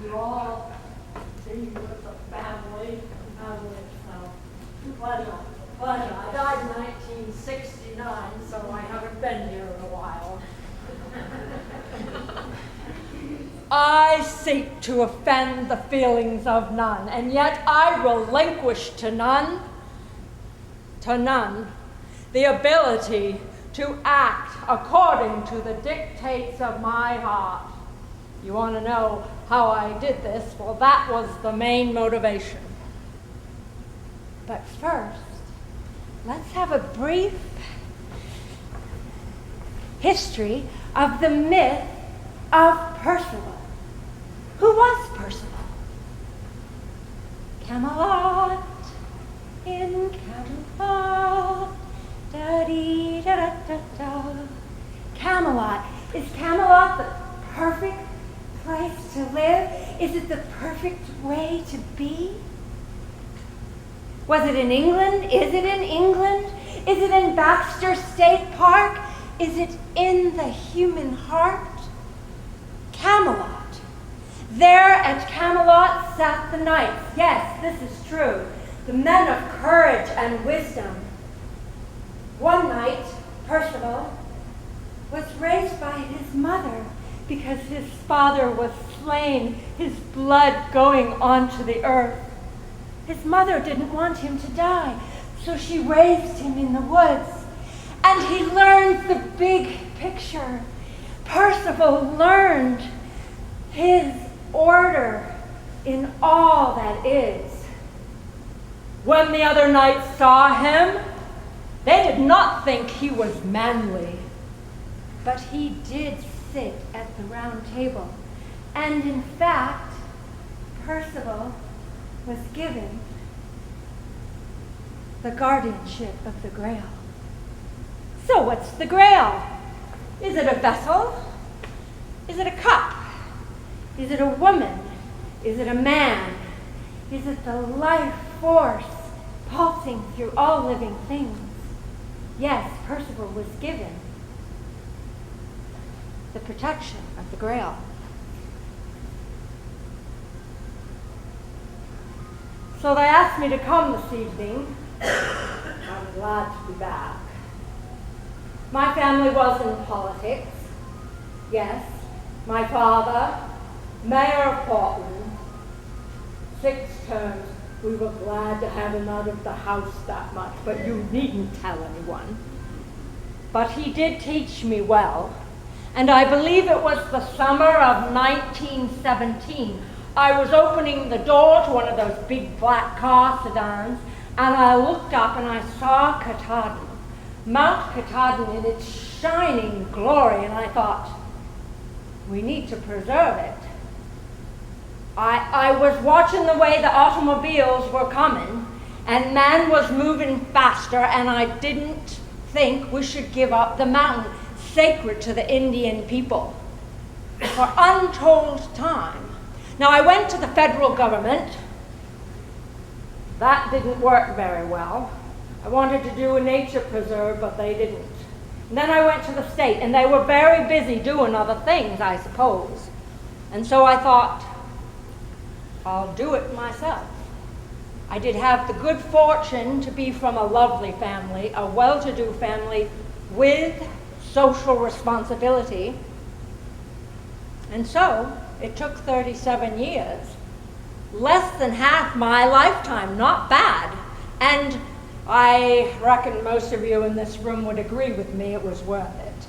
you all see with the family. Pleasure. I died in 1969, so I haven't been here in a while. I seek to offend the feelings of none, and yet I relinquish to none, the ability to act according to the dictates of my heart. You want to know how I did this? Well, that was the main motivation. But first, let's have a brief history of the myth of Percival. Who was Percival? Camelot, in Camelot, da-dee-da-da-da-da. Camelot. Is Camelot the perfect place to live? Is it the perfect way to be? Was it in England? Is it in England? Is it in Baxter State Park? Is it in the human heart? Camelot. There at Camelot sat the knights. Yes, this is true. The men of courage and wisdom. One night, Percival was raised by his mother because his father was slain, his blood going onto the earth. His mother didn't want him to die, so she raised him in the woods. And he learned the big picture. Percival learned his order in all that is. When the other knights saw him, they did not think he was manly, but he did sit at the round table. And in fact, Percival was given the guardianship of the Grail. So what's the Grail? Is it a vessel? Is it a cup? Is it a woman? Is it a man? Is it the life force pulsing through all living things? Yes, Percival was given the protection of the Grail. So they asked me to come this evening. I'm glad to be back. My family was in politics. Yes, my father, Mayor of Portland, 6 terms. We were glad to have him out of the house that much, but you needn't tell anyone. But he did teach me well, and I believe it was the summer of 1917. I was opening the door to one of those big black car sedans, and I looked up and I saw Katahdin, Mount Katahdin in its shining glory, and I thought, we need to preserve it. I was watching the way the automobiles were coming, and man was moving faster, and I didn't think we should give up the mountain, sacred to the Indian people, for untold time. Now, I went to the federal government. That didn't work very well. I wanted to do a nature preserve, but they didn't. And then I went to the state, and they were very busy doing other things, I suppose. And so I thought, I'll do it myself. I did have the good fortune to be from a lovely family, a well-to-do family with social responsibility. And so it took 37 years, less than half my lifetime, not bad. And I reckon most of you in this room would agree with me it was worth it.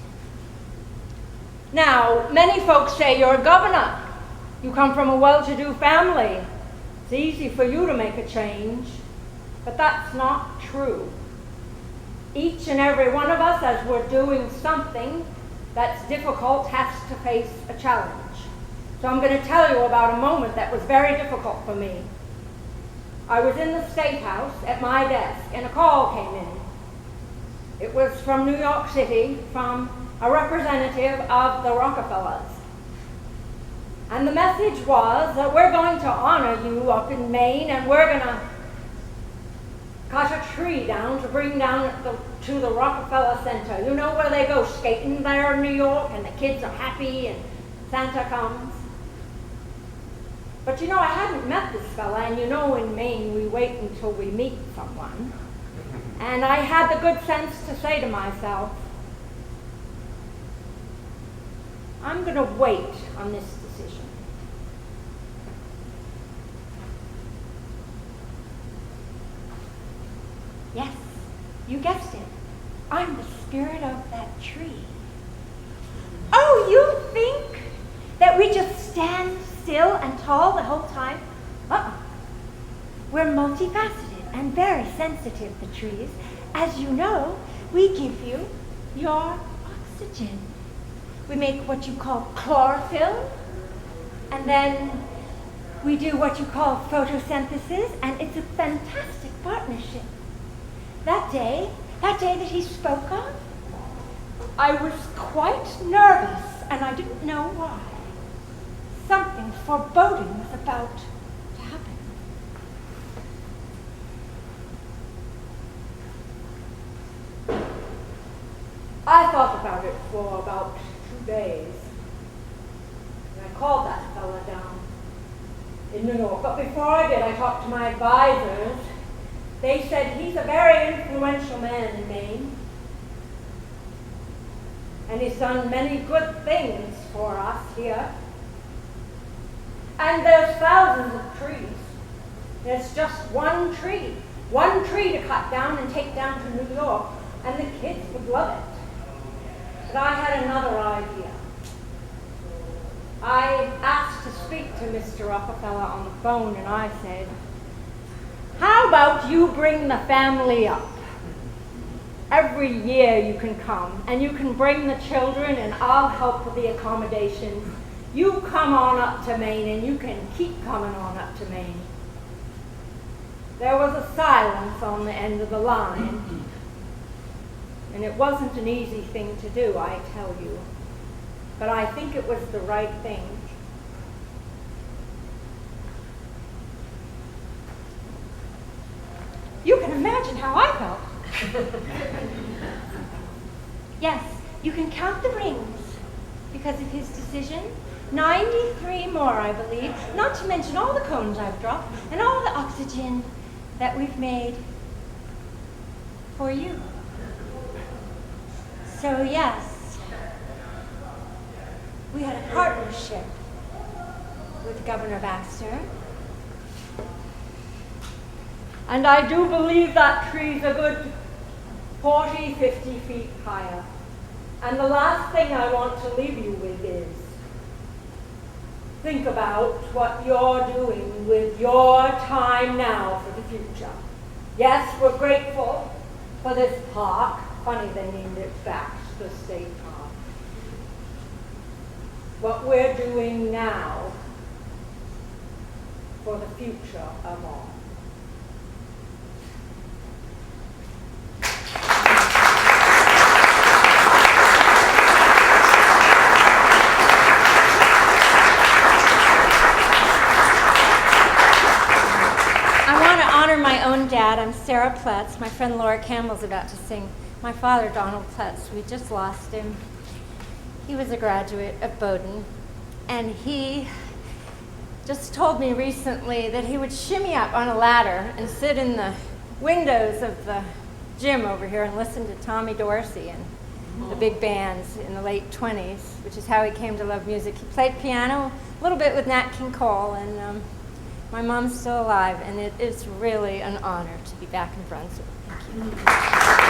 Now, many folks say you're a governor. You come from a well-to-do family. It's easy for you to make a change, but that's not true. Each and every one of us, as we're doing something that's difficult, has to face a challenge. So I'm going to tell you about a moment that was very difficult for me. I was in the State House at my desk, and a call came in. It was from New York City, from a representative of the Rockefellers. And the message was that we're going to honor you up in Maine, and we're going to cut a tree down to bring down to the Rockefeller Center. You know where they go skating there in New York, and the kids are happy, and Santa comes. But you know, I hadn't met this fella, and you know in Maine we wait until we meet someone. And I had the good sense to say to myself, I'm going to wait on this decision. Yes, you guessed it. I'm the spirit of that tree. Oh, you think that we just stand still and tall the whole time? We're multifaceted and very sensitive, the trees. As you know, we give you your oxygen. We make what you call chlorophyll, and then we do what you call photosynthesis, and it's a fantastic partnership. That day that he spoke of, I was quite nervous, and I didn't know why. Something foreboding was about to happen. I thought about it for about 2 days. And I called that fella down in New York. But before I did, I talked to my advisors. They said he's a very influential man in Maine. And he's done many good things for us here. And there's thousands of trees. There's just one tree to cut down and take down to New York, and the kids would love it. But I had another idea. I asked to speak to Mr. Rockefeller on the phone, and I said, how about you bring the family up? Every year you can come, and you can bring the children, and I'll help with the accommodations. You come on up to Maine, and you can keep coming on up to Maine. There was a silence on the end of the line, and it wasn't an easy thing to do, I tell you. But I think it was the right thing. You can imagine how I felt. Yes, you can count the rings because of his decision. 93 more, I believe, not to mention all the cones I've dropped and all the oxygen that we've made for you. So yes, we had a partnership with Governor Baxter. And I do believe that tree's a good 40, 50 feet higher. And the last thing I want to leave you with is, think about what you're doing with your time now for the future. Yes, we're grateful for this park. Funny they named it Baxter State Park. What we're doing now for the future of all. My own dad, I'm Sarah Pletts. My friend Laura Campbell's about to sing. My father, Donald Pletts, we just lost him. He was a graduate of Bowdoin, and he just told me recently that he would shimmy up on a ladder and sit in the windows of the gym over here and listen to Tommy Dorsey and the big bands in the late 20s, which is how he came to love music. He played piano a little bit with Nat King Cole, and my mom's still alive, and it is really an honor to be back in Brunswick. Thank you.